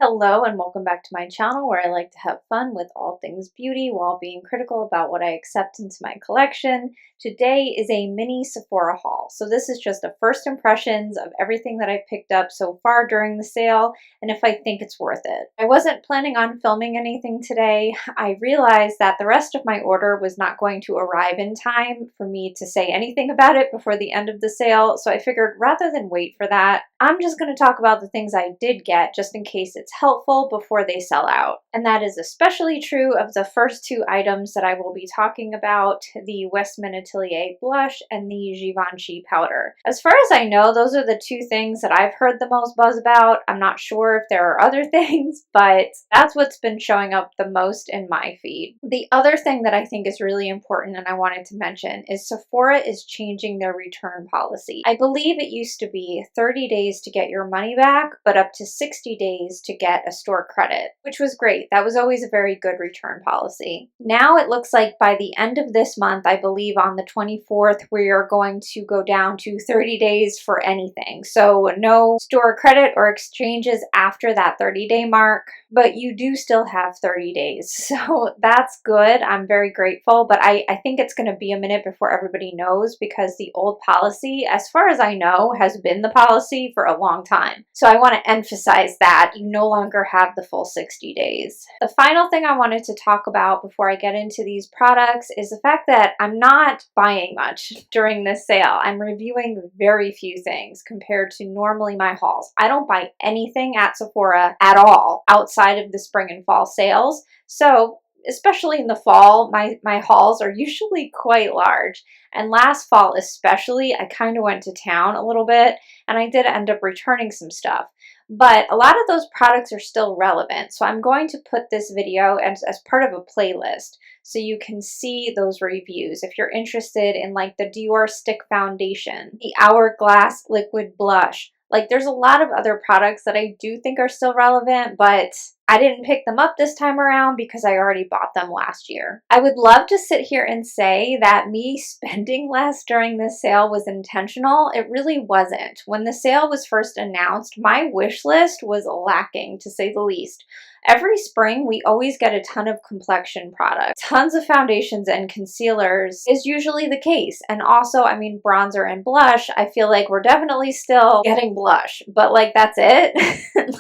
Hello and welcome back to my channel where I like to have fun with all things beauty while being critical about what I accept into my collection. Today is a mini Sephora haul. So this is just a first impressions of everything that I've picked up so far during the sale and if I think it's worth it. I wasn't planning on filming anything today. I realized that the rest of my order was not going to arrive in time for me to say anything about it before the end of the sale. So I figured rather than wait for that, I'm just going to talk about the things I did get just in case it's helpful before they sell out. And that is especially true of the first two items that I will be talking about, the Westman Atelier blush and the Givenchy powder. As far as I know, those are the two things that I've heard the most buzz about. I'm not sure if there are other things, but that's what's been showing up the most in my feed. The other thing that I think is really important and I wanted to mention is Sephora is changing their return policy. I believe it used to be 30 days to get your money back, but up to 60 days to get a store credit, which was great. That was always a very good return policy. Now it looks like by the end of this month, I believe on the 24th, we are going to go down to 30 days for anything. So no store credit or exchanges after that 30-day mark, but you do still have 30 days. So that's good. I'm very grateful, but I think it's going to be a minute before everybody knows because the old policy, as far as I know, has been the policy for a long time. So I want to emphasize that you no longer have the full 60 days. The final thing I wanted to talk about before I get into these products is the fact that I'm not buying much during this sale. I'm reviewing very few things compared to normally my hauls. I don't buy anything at Sephora at all outside of the spring and fall sales. So especially in the fall, my hauls are usually quite large. And last fall especially, I kind of went to town a little bit and I did end up returning some stuff. But a lot of those products are still relevant. So I'm going to put this video as part of a playlist so you can see those reviews. If you're interested in like the Dior Stick Foundation, the Hourglass Liquid Blush, like there's a lot of other products that I do think are still relevant, but I didn't pick them up this time around because I already bought them last year. I would love to sit here and say that me spending less during this sale was intentional. It really wasn't. When the sale was first announced, my wish list was lacking, to say the least. Every spring, we always get a ton of complexion products. Tons of foundations and concealers is usually the case. And also, I mean, bronzer and blush, I feel like we're definitely still getting blush, but like that's it.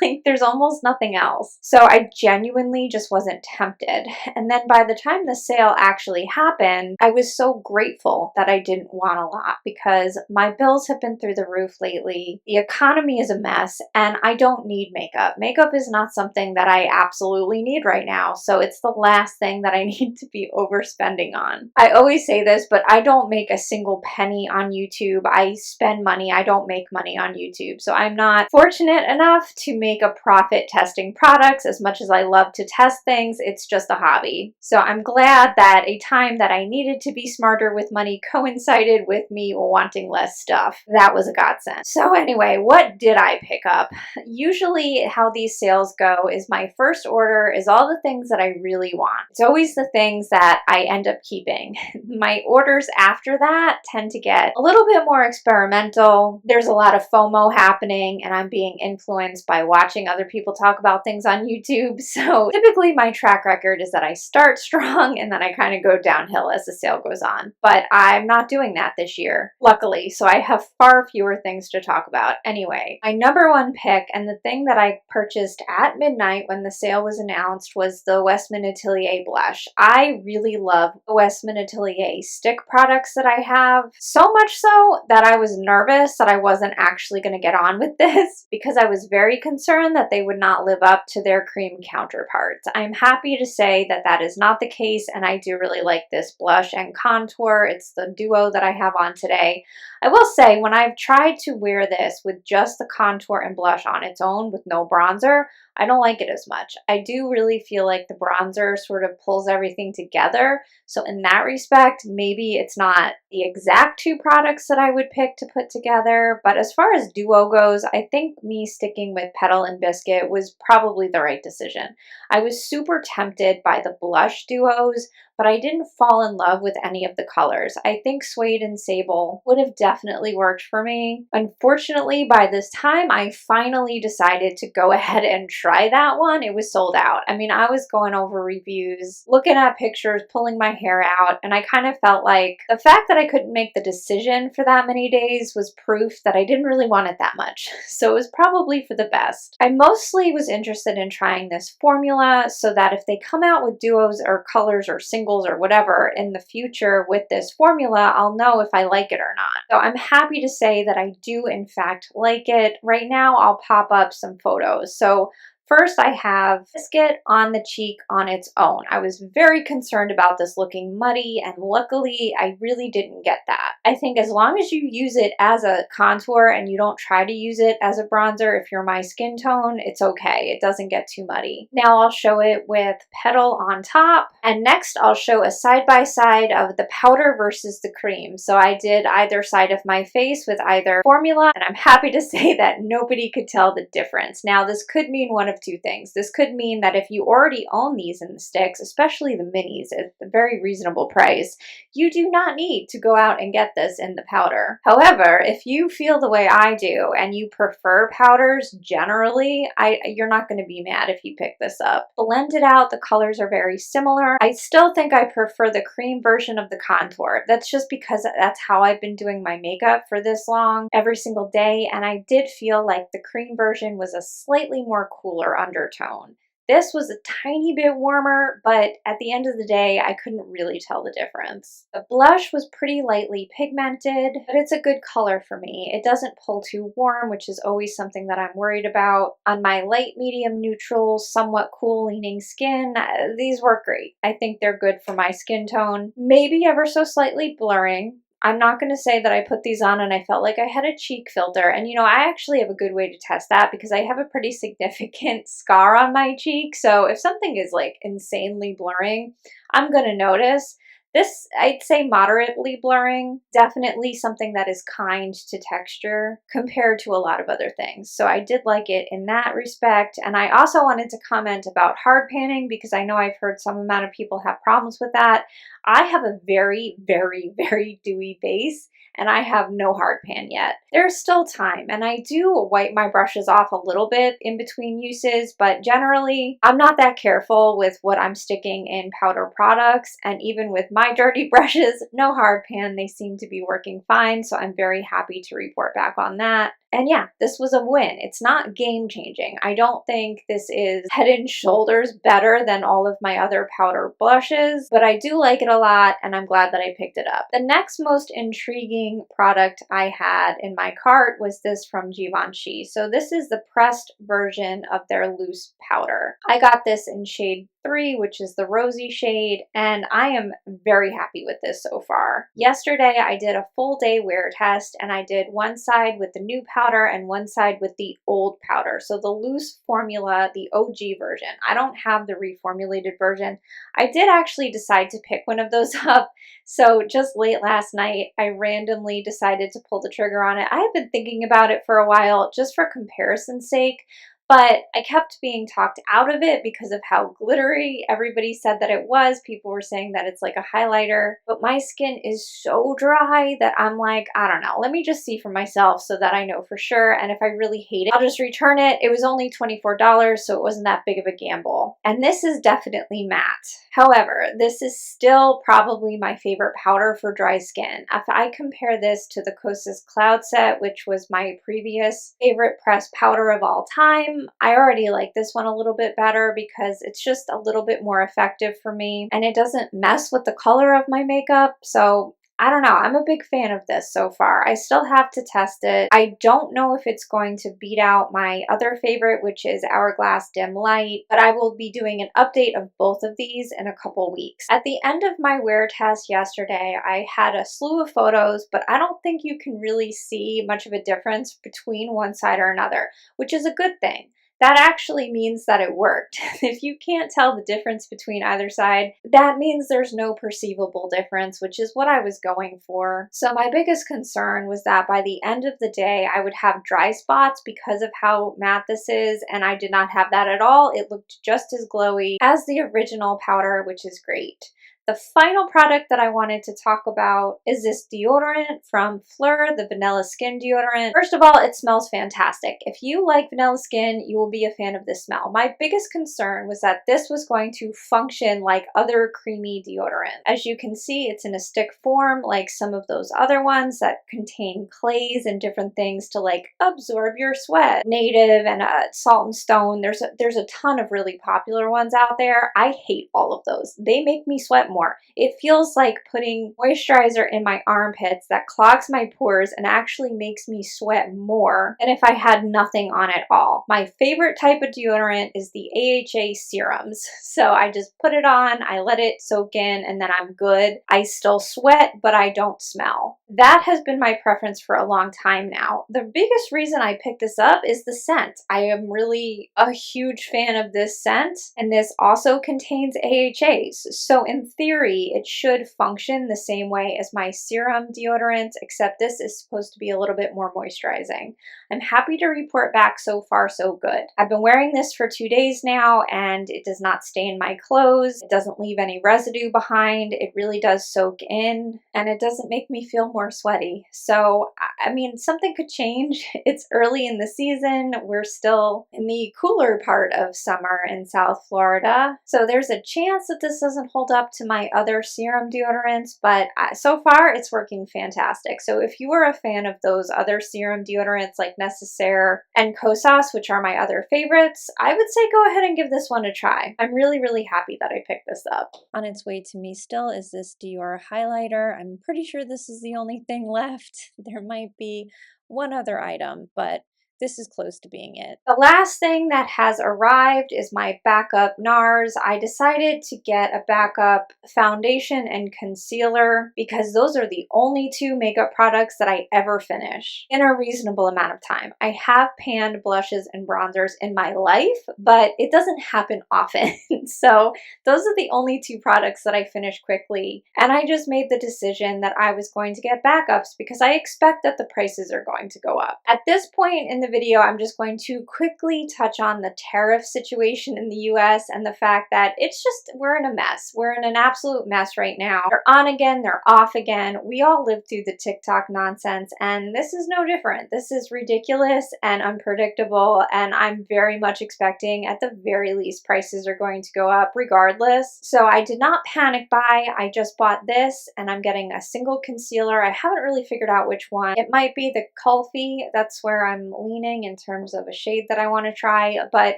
Like there's almost nothing else. So I genuinely just wasn't tempted. And then by the time the sale actually happened, I was so grateful that I didn't want a lot because my bills have been through the roof lately. The economy is a mess and I don't need makeup. Makeup is not something that I absolutely need right now. So it's the last thing that I need to be overspending on. I always say this, but I don't make a single penny on YouTube. I spend money. I don't make money on YouTube. So I'm not fortunate enough to make a profit testing products. As much as I love to test things, it's just a hobby. So I'm glad that a time that I needed to be smarter with money coincided with me wanting less stuff. That was a godsend. So anyway, what did I pick up? Usually how these sales go is my first order is all the things that I really want. It's always the things that I end up keeping. My orders after that tend to get a little bit more experimental. There's a lot of FOMO happening and I'm being influenced by watching other people talk about things on YouTube. So typically my track record is that I start strong and then I kind of go downhill as the sale goes on. But I'm not doing that this year, luckily. So I have far fewer things to talk about. Anyway, my number one pick and the thing that I purchased at midnight when the sale was announced was the Westman Atelier blush. I really love the Westman Atelier stick products that I have, so much so that I was nervous that I wasn't actually going to get on with this because I was very concerned that they would not live up to their cream counterparts. I'm happy to say that that is not the case and I do really like this blush and contour. It's the duo that I have on today. I will say when I've tried to wear this with just the contour and blush on its own with no bronzer, I don't like it as much. I do really feel like the bronzer sort of pulls everything together. So in that respect, maybe it's not the exact two products that I would pick to put together. But as far as duo goes, I think me sticking with Petal and Biscuit was probably the right decision. I was super tempted by the blush duos, but I didn't fall in love with any of the colors. I think suede and sable would have definitely worked for me. Unfortunately, by this time, I finally decided to go ahead and try that one. It was sold out. I mean, I was going over reviews, looking at pictures, pulling my hair out, and I kind of felt like the fact that I couldn't make the decision for that many days was proof that I didn't really want it that much. So it was probably for the best. I mostly was interested in trying this formula so that if they come out with duos or colors or singles or whatever in the future with this formula, I'll know if I like it or not. So I'm happy to say that I do in fact like it. Right now I'll pop up some photos. So first, I have Biscuit on the cheek on its own. I was very concerned about this looking muddy, and luckily, I really didn't get that. I think as long as you use it as a contour and you don't try to use it as a bronzer, if you're my skin tone, it's okay. It doesn't get too muddy. Now I'll show it with Petal on top, and next I'll show a side-by-side of the powder versus the cream. So I did either side of my face with either formula, and I'm happy to say that nobody could tell the difference. Now, this could mean one of two things. This could mean that if you already own these in the sticks, especially the minis at a very reasonable price, you do not need to go out and get this in the powder. However, if you feel the way I do and you prefer powders generally, you're not going to be mad if you pick this up. Blend it out, the colors are very similar. I still think I prefer the cream version of the contour. That's just because that's how I've been doing my makeup for this long every single day, and I did feel like the cream version was a slightly more cooler undertone. This was a tiny bit warmer, but at the end of the day, I couldn't really tell the difference. The blush was pretty lightly pigmented, but it's a good color for me. It doesn't pull too warm, which is always something that I'm worried about. On my light, medium, neutral, somewhat cool leaning skin, these work great. I think they're good for my skin tone. Maybe ever so slightly blurring. I'm not going to say that I put these on and I felt like I had a cheek filter. And you know, I actually have a good way to test that because I have a pretty significant scar on my cheek. So if something is like insanely blurring, I'm going to notice. This, I'd say moderately blurring, definitely something that is kind to texture compared to a lot of other things. So I did like it in that respect. And I also wanted to comment about hard panning because I know I've heard some amount of people have problems with that. I have a very, very, very dewy base and I have no hard pan yet. There's still time, and I do wipe my brushes off a little bit in between uses, but generally I'm not that careful with what I'm sticking in powder products, and even with my dirty brushes, no hard pan, they seem to be working fine, so I'm very happy to report back on that. And yeah, this was a win. It's not game changing. I don't think this is head and shoulders better than all of my other powder blushes, but I do like it a lot and I'm glad that I picked it up. The next most intriguing product I had in my cart was this from Givenchy. So this is the pressed version of their loose powder. I got this in shade 3, which is the rosy shade, and I am very happy with this so far. Yesterday I did a full day wear test and I did one side with the new powder and one side with the old powder. So the loose formula, the OG version. I don't have the reformulated version. I did actually decide to pick one of those up. So just late last night, I randomly decided to pull the trigger on it. I have been thinking about it for a while just for comparison's sake, but I kept being talked out of it because of how glittery everybody said that it was. People were saying that it's like a highlighter, but my skin is so dry that I'm like, I don't know, let me just see for myself so that I know for sure. And if I really hate it, I'll just return it. It was only $24, so it wasn't that big of a gamble. And this is definitely matte. However, this is still probably my favorite powder for dry skin. If I compare this to the Kosas Cloud Set, which was my previous favorite pressed powder of all time, I already like this one a little bit better because it's just a little bit more effective for me and it doesn't mess with the color of my makeup. So I don't know, I'm a big fan of this so far. I still have to test it. I don't know if it's going to beat out my other favorite, which is Hourglass Dim Light, but I will be doing an update of both of these in a couple weeks. At the end of my wear test yesterday, I had a slew of photos, but I don't think you can really see much of a difference between one side or another, which is a good thing. that actually means that it worked. If you can't tell the difference between either side, that means there's no perceivable difference, which is what I was going for. So my biggest concern was that by the end of the day, I would have dry spots because of how matte this is, and I did not have that at all. It looked just as glowy as the original powder, which is great. The final product that I wanted to talk about is this deodorant from Phlur, the vanilla skin deodorant. First of all, it smells fantastic. If you like vanilla skin, you will be a fan of this smell. My biggest concern was that this was going to function like other creamy deodorant. As you can see, it's in a stick form like some of those other ones that contain clays and different things to like absorb your sweat. Native and Salt and Stone, there's a ton of really popular ones out there. I hate all of those. They make me sweat more. It feels like putting moisturizer in my armpits that clogs my pores and actually makes me sweat more than if I had nothing on at all. My favorite type of deodorant is the AHA serums. So I just put it on, I let it soak in, and then I'm good. I still sweat, but I don't smell. That has been my preference for a long time now. The biggest reason I picked this up is the scent. I am really a huge fan of this scent, and this also contains AHAs. So in theory, it should function the same way as my serum deodorant, except this is supposed to be a little bit more moisturizing. I'm happy to report back so far so good. I've been wearing this for 2 days now, and it does not stain my clothes. It doesn't leave any residue behind. It really does soak in, and it doesn't make me feel more sweaty. So, I mean, something could change. It's early in the season. We're still in the cooler part of summer in South Florida. So there's a chance that this doesn't hold up to my other serum deodorants, but so far it's working fantastic. So if you are a fan of those other serum deodorants like Necessaire and Kosas, which are my other favorites, I would say go ahead and give this one a try. I'm really, really happy that I picked this up. On its way to me still is this Dior Highlighter. I'm pretty sure this is the only thing left. There might be one other item, but this is close to being it. The last thing that has arrived is my backup Nars. I decided to get a backup foundation and concealer because those are the only two makeup products that I ever finish in a reasonable amount of time. I have panned blushes and bronzers in my life, but it doesn't happen often. So those are the only two products that I finish quickly. And I just made the decision that I was going to get backups because I expect that the prices are going to go up. At this point in the video, I'm just going to quickly touch on the tariff situation in the US and the fact that it's just, we're in a mess. We're in an absolute mess right now. They're on again, they're off again. We all lived through the TikTok nonsense, and this is no different. This is ridiculous and unpredictable, and I'm very much expecting at the very least prices are going to go up regardless. So I did not panic buy. I just bought this, and I'm getting a single concealer. I haven't really figured out which one. It might be the Kulfi. That's where I'm leaning in terms of a shade that I want to try, but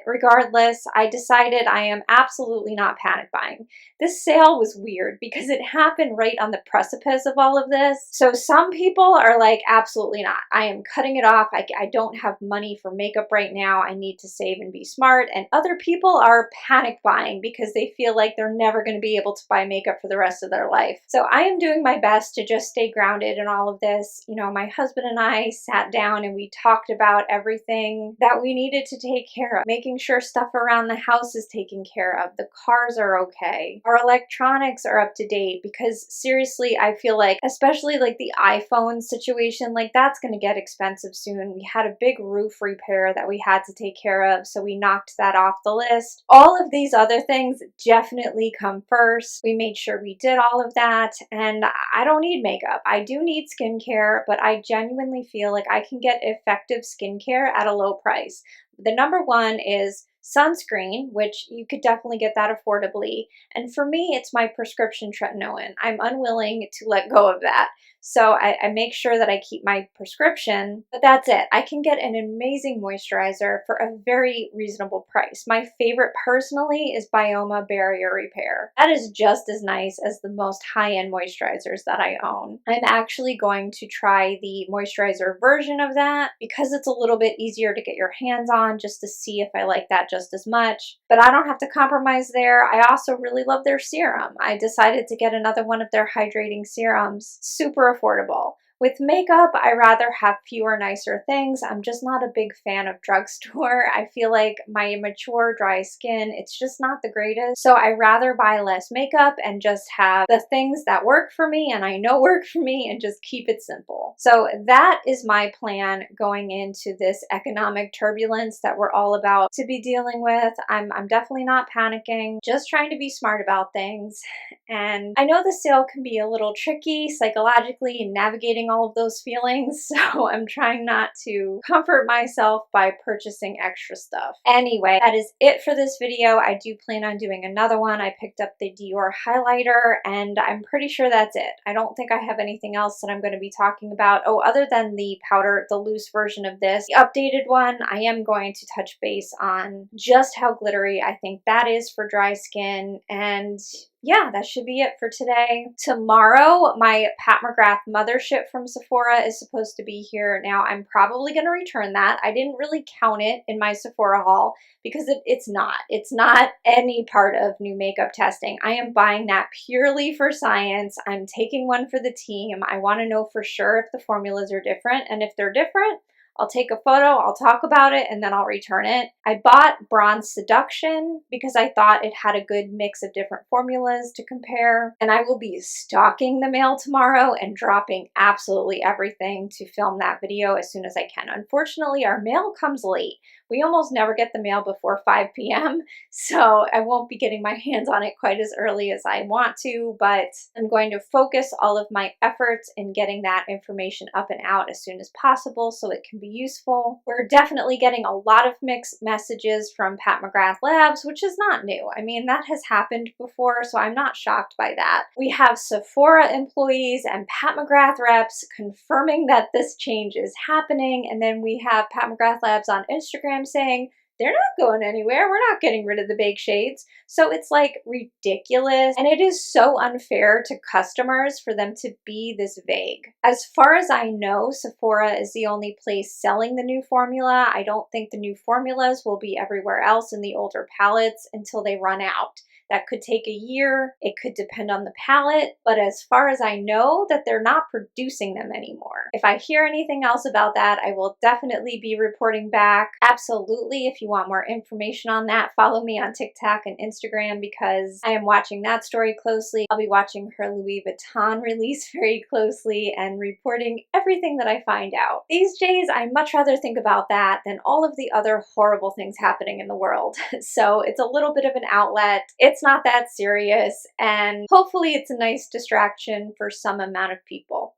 regardless, I decided I am absolutely not panic buying. This sale was weird because it happened right on the precipice of all of this. So some people are like, absolutely not. I am cutting it off. I don't have money for makeup right now. I need to save and be smart. And other people are panic buying because they feel like they're never going to be able to buy makeup for the rest of their life. So I am doing my best to just stay grounded in all of this. You know, my husband and I sat down and we talked about everything that we needed to take care of, making sure stuff around the house is taken care of, the cars are okay, our electronics are up to date, because seriously, I feel like, especially like the iPhone situation, like that's going to get expensive soon. We had a big roof repair that we had to take care of, so we knocked that off the list. All of these other things definitely come first. We made sure we did all of that, and I don't need makeup. I do need skincare, but I genuinely feel like I can get effective skincare at a low price. The number one is sunscreen, which you could definitely get that affordably. And for me, it's my prescription tretinoin. I'm unwilling to let go of that. So I make sure that I keep my prescription, but that's it. I can get an amazing moisturizer for a very reasonable price. My favorite personally is Bioma Barrier Repair. That is just as nice as the most high-end moisturizers that I own. I'm actually going to try the moisturizer version of that because it's a little bit easier to get your hands on, just to see if I like that just as much. But I don't have to compromise there. I also really love their serum. I decided to get another one of their hydrating serums. Super affordable. With makeup, I rather have fewer, nicer things. I'm just not a big fan of drugstore. I feel like my mature, dry skin, it's just not the greatest. So I rather buy less makeup and just have the things that work for me and I know work for me and just keep it simple. So that is my plan going into this economic turbulence that we're all about to be dealing with. I'm definitely not panicking, just trying to be smart about things. And I know the sale can be a little tricky psychologically in navigating all of those feelings, so I'm trying not to comfort myself by purchasing extra stuff. Anyway, that is it for this video. I do plan on doing another one. I picked up the Dior Highlighter, and I'm pretty sure that's it. I don't think I have anything else that I'm going to be talking about. Oh, other than the powder, the loose version of this. The updated one, I am going to touch base on just how glittery I think that is for dry skin, and yeah, that should be it for today. Tomorrow, my Pat McGrath mothership from Sephora is supposed to be here. Now, I'm probably going to return that. I didn't really count it in my Sephora haul because it's not. It's not any part of new makeup testing. I am buying that purely for science. I'm taking one for the team. I want to know for sure if the formulas are different, and if they're different, I'll take a photo, I'll talk about it, and then I'll return it. I bought Bronze Seduction because I thought it had a good mix of different formulas to compare, and I will be stalking the mail tomorrow and dropping absolutely everything to film that video as soon as I can. Unfortunately, our mail comes late. We almost never get the mail before 5 p.m., so I won't be getting my hands on it quite as early as I want to, but I'm going to focus all of my efforts in getting that information up and out as soon as possible so it can be useful. We're definitely getting a lot of mixed messages from Pat McGrath Labs, which is not new. I mean, that has happened before, so I'm not shocked by that. We have Sephora employees and Pat McGrath reps confirming that this change is happening, and then we have Pat McGrath Labs on Instagram saying, they're not going anywhere. We're not getting rid of the bake shades. So it's like ridiculous. And it is so unfair to customers for them to be this vague. As far as I know, Sephora is the only place selling the new formula. I don't think the new formulas will be everywhere else in the older palettes until they run out. That could take a year. It could depend on the palette. But as far as I know, that they're not producing them anymore. If I hear anything else about that, I will definitely be reporting back. Absolutely, if you want more information on that, follow me on TikTok and Instagram because I am watching that story closely. I'll be watching her Louis Vuitton release very closely and reporting everything that I find out. These days, I much rather think about that than all of the other horrible things happening in the world. So it's a little bit of an outlet. It's not that serious, and hopefully it's a nice distraction for some amount of people.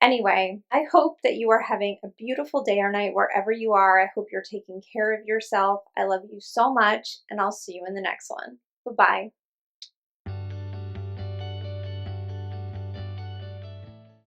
Anyway, I hope that you are having a beautiful day or night wherever you are. I hope you're taking care of yourself. I love you so much, and I'll see you in the next one. Bye-bye.